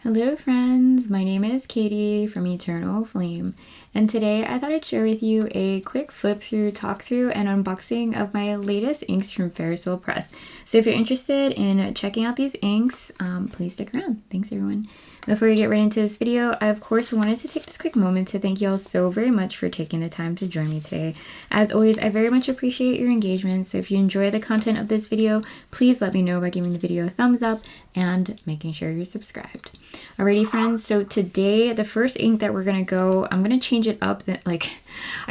Hello friends, my name is Katie from Eternal Flame, and today I thought I'd share with you a quick flip through, talk through, and unboxing of my latest inks from Ferris Press. So if you're interested in checking out these inks, please stick around. Thanks everyone. Before we get right into this video, I of course wanted to take this quick moment to thank you all so very much for taking the time to join me today. As always, I very much appreciate your engagement, so if you enjoy the content of this video, please let me know by giving the video a thumbs up and making sure you're subscribed. Alrighty friends, so today the first ink that we're gonna go, I'm gonna change it up, I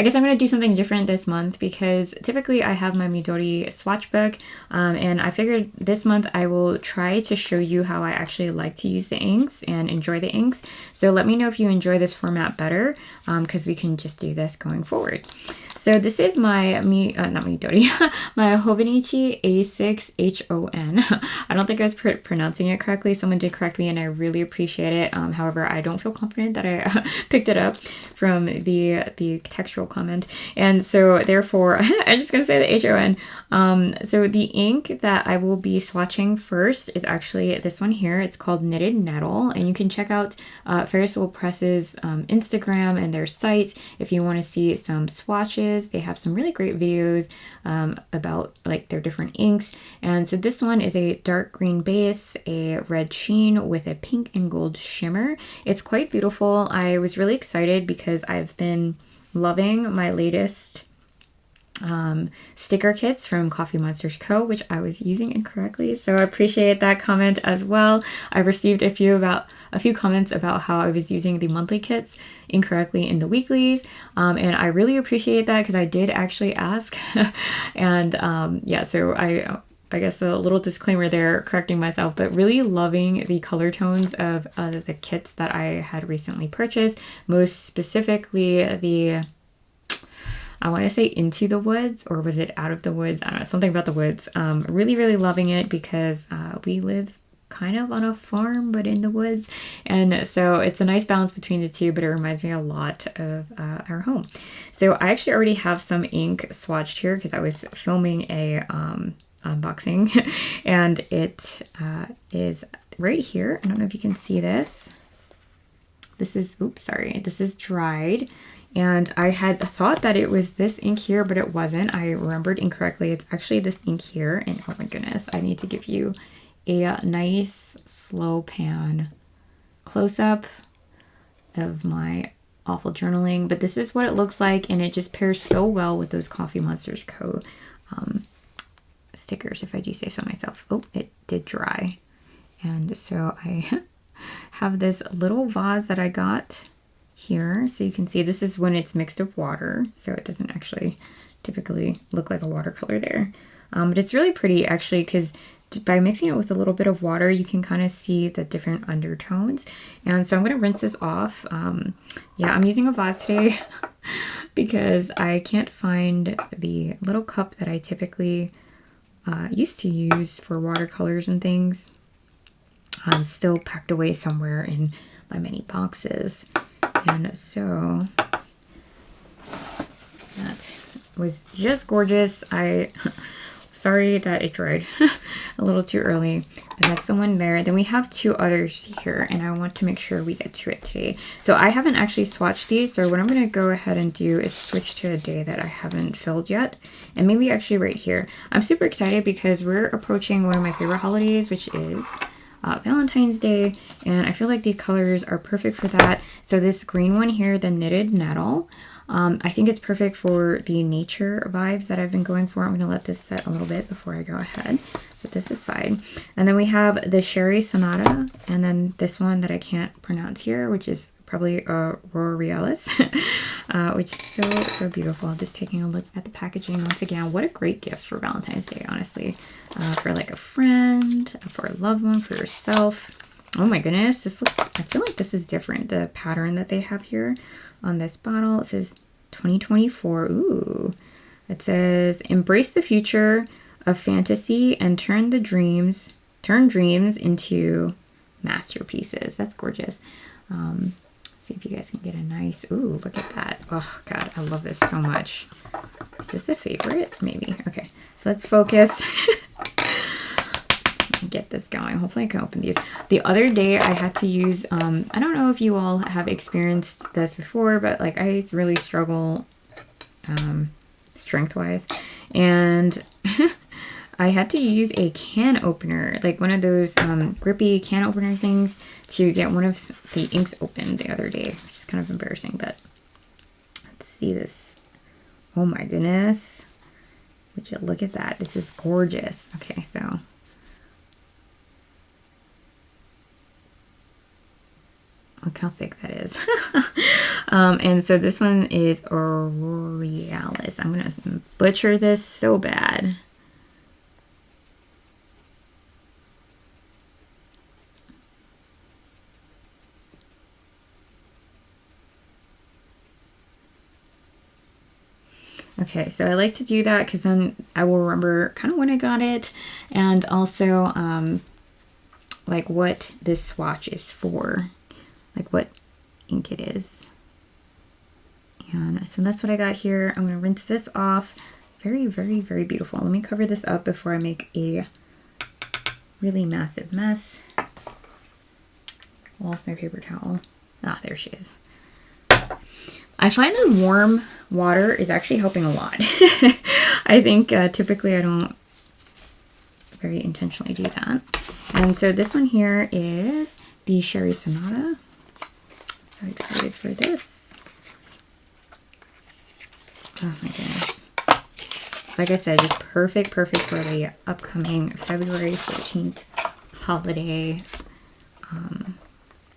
guess I'm gonna do something different this month because typically I have my Midori swatch book, and I figured this month I will try to show you how I actually like to use the inks and enjoy the inks. So let me know if you enjoy this format better, because we can just do this going forward. So this is my not Midori, my Hobonichi A6 HON. I don't think I was pronouncing it correctly. Someone did correct me and I really appreciate it. However, I don't feel confident that I picked it up from the textual comment. And so therefore, I'm just going to say the HON. So the ink that I will be swatching first is actually this one here. It's called Knitted Nettle. And you can check out Ferris Press's Instagram and their site if you want to see some swatches. They have some really great videos about like their different inks. And so this one is a dark green base, a red sheen with a pink and gold shimmer. It's quite beautiful. I was really excited because I've been loving my latest sticker kits from Coffee Monsters Co., which I was using incorrectly, so I appreciate that comment as well. I received a few comments about how I was using the monthly kits incorrectly in the weeklies, and I really appreciate that because I did actually ask. And yeah, so I guess a little disclaimer there, correcting myself, but really loving the color tones of the kits that I had recently purchased, most specifically the, I want to say Into the Woods, or was it Out of the Woods? I don't know, something about the woods. Really, really loving it because we live kind of on a farm, but in the woods. And so it's a nice balance between the two, but it reminds me a lot of our home. So I actually already have some ink swatched here because I was filming a unboxing and it is right here. I don't know if you can see this. This is, oops, sorry. This is dried. And I had thought that it was this ink here, but it wasn't. I remembered incorrectly. It's actually this ink here. And oh my goodness, I need to give you a nice slow pan close-up of my awful journaling. But this is what it looks like, and it just pairs so well with those Coffee Monsters Co. Stickers, if I do say so myself. Oh, it did dry. And so I have this little vase that I got here, so you can see this is when it's mixed with water, so it doesn't actually typically look like a watercolor there, but it's really pretty actually because by mixing it with a little bit of water you can kind of see the different undertones. And so I'm going to rinse this off. Yeah, I'm using a vase today because I can't find the little cup that I typically used to use for watercolors and things. I'm still packed away somewhere in my many boxes. And so that was just gorgeous. Sorry that it dried a little too early, but that's the one there. Then we have two others here, and I want to make sure we get to it today. So I haven't actually swatched these, so what I'm going to go ahead and do is switch to a day that I haven't filled yet, and maybe actually right here. I'm super excited because we're approaching one of my favorite holidays, which is Valentine's Day, and I feel like these colors are perfect for that. So this green one here, the Knitted Nettle, I think it's perfect for the nature vibes that I've been going for. I'm going to let this set a little bit before I go ahead. Set this aside. And then we have the Sherry Sonata, and then this one that I can't pronounce here, which is probably Aurorealis, which is so beautiful. Just taking a look at the packaging once again. What a great gift for Valentine's Day, honestly. For like a friend, for a loved one, for yourself. Oh my goodness, this looks, I feel like this is different. The pattern that they have here on this bottle, it says 2024. Ooh, it says embrace the future of fantasy and turn dreams into masterpieces. That's gorgeous. See if you guys can get a nice, ooh, look at that. Oh God, I love this so much. Is this a favorite? Maybe. Okay, so let's focus. get this going. Hopefully I can open these. The other day I had to use, I don't know if you all have experienced this before, but like I really struggle strength-wise. And I had to use a can opener, like one of those grippy can opener things to get one of the inks open the other day, which is kind of embarrassing, but let's see this. Oh my goodness. Would you look at that? This is gorgeous. Okay, so look how thick that is. And so this one is Aurorealis. I'm gonna butcher this so bad. Okay, so I like to do that because then I will remember kind of when I got it, and also like what this swatch is for, like what ink it is. And so that's what I got here. I'm gonna rinse this off. Very, very, very beautiful. Let me cover this up before I make a really massive mess. Lost my paper towel. Ah, there she is. I find that warm water is actually helping a lot. I think typically I don't very intentionally do that. And so this one here is the Sherry Sonata. So excited for this. Oh my goodness. Like I said, just perfect for the upcoming February 14th holiday.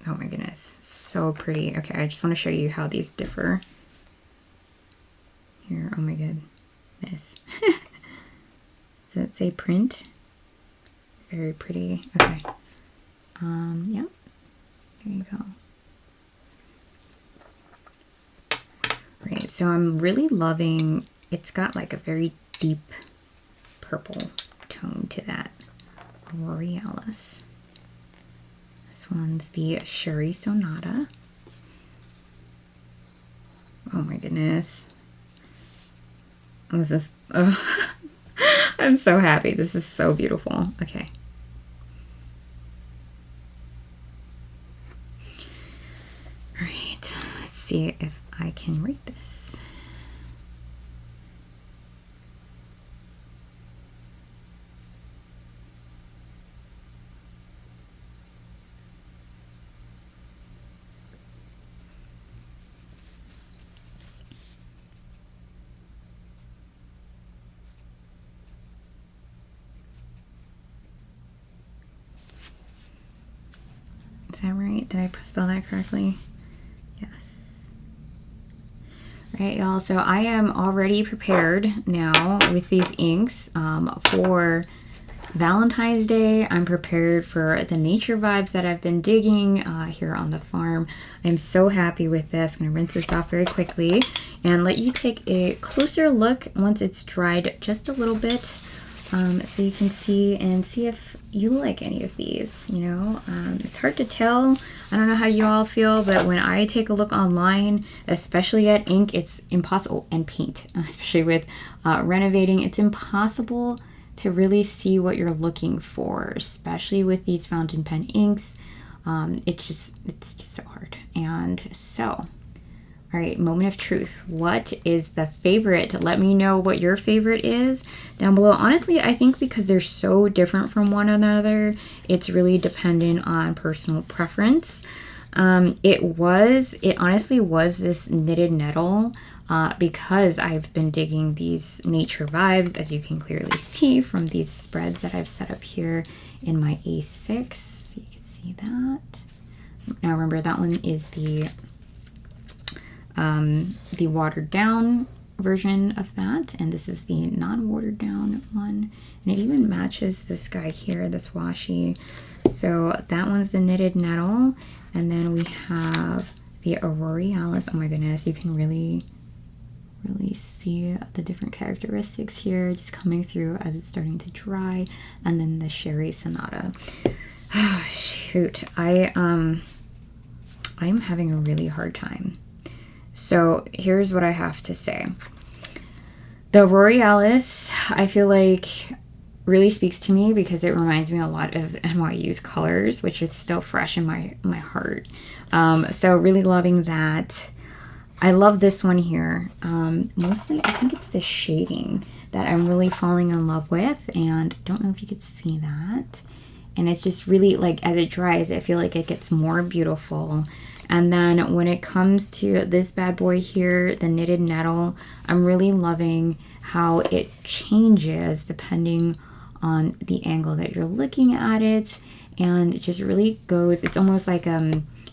Oh my goodness, so pretty. Okay, I just want to show you how these differ. Here, oh my goodness. Does it say print? Very pretty. Okay. Yeah. There you go. Right, so I'm really loving, it's got like a very deep purple tone to that. Aurorealis. This one's the Sherry Sonata. Oh my goodness. This is, oh, I'm so happy. This is so beautiful. Okay. All right, let's see if I can rate this. Is that right? Did I spell that correctly? Yes. All right, y'all. So I am already prepared now with these inks for Valentine's Day. I'm prepared for the nature vibes that I've been digging here on the farm. I'm so happy with this. I'm gonna rinse this off very quickly and let you take a closer look once it's dried just a little bit. So you can see if you like any of these, you know. It's hard to tell. I don't know how you all feel, but when I take a look online, especially at ink, it's impossible, and paint, especially with renovating, it's impossible to really see what you're looking for, especially with these fountain pen inks. It's just so hard. And so, all right, moment of truth. What is the favorite? Let me know what your favorite is down below. Honestly, I think because they're so different from one another, it's really dependent on personal preference. It honestly was this Knitted Nettle because I've been digging these nature vibes, as you can clearly see from these spreads that I've set up here in my A6. You can see that. Now remember, that one is the watered down version of that, and this is the non-watered down one, and it even matches this guy here, this washi. So that one's the Knitted Nettle, and then we have the Aurorealis. Oh my goodness, you can really see the different characteristics here just coming through as it's starting to dry. And then the Sherry Sonata. Shoot, I'm having a really hard time. So here's what I have to say. The Aurorealis, I feel like really speaks to me because it reminds me a lot of NYU's colors, which is still fresh in my heart. So really loving that. I love this one here. Mostly, I think it's the shading that I'm really falling in love with, and don't know if you could see that. And it's just really, like, as it dries, I feel like it gets more beautiful. And then when it comes to this bad boy here, the Knitted Nettle, I'm really loving how it changes depending on the angle that you're looking at it. And it just really goes, it's almost like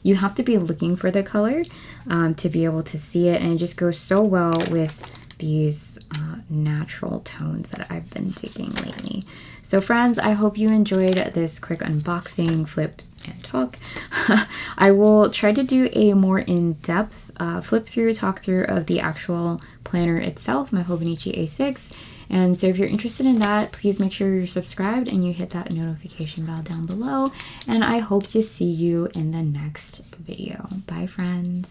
you have to be looking for the color to be able to see it, and it just goes so well with these natural tones that I've been taking lately. So friends, I hope you enjoyed this quick unboxing, flip, and talk. I will try to do a more in-depth flip through, talk through of the actual planner itself, my Hobonichi A6. And so if you're interested in that, please make sure you're subscribed and you hit that notification bell down below. And I hope to see you in the next video. Bye, friends.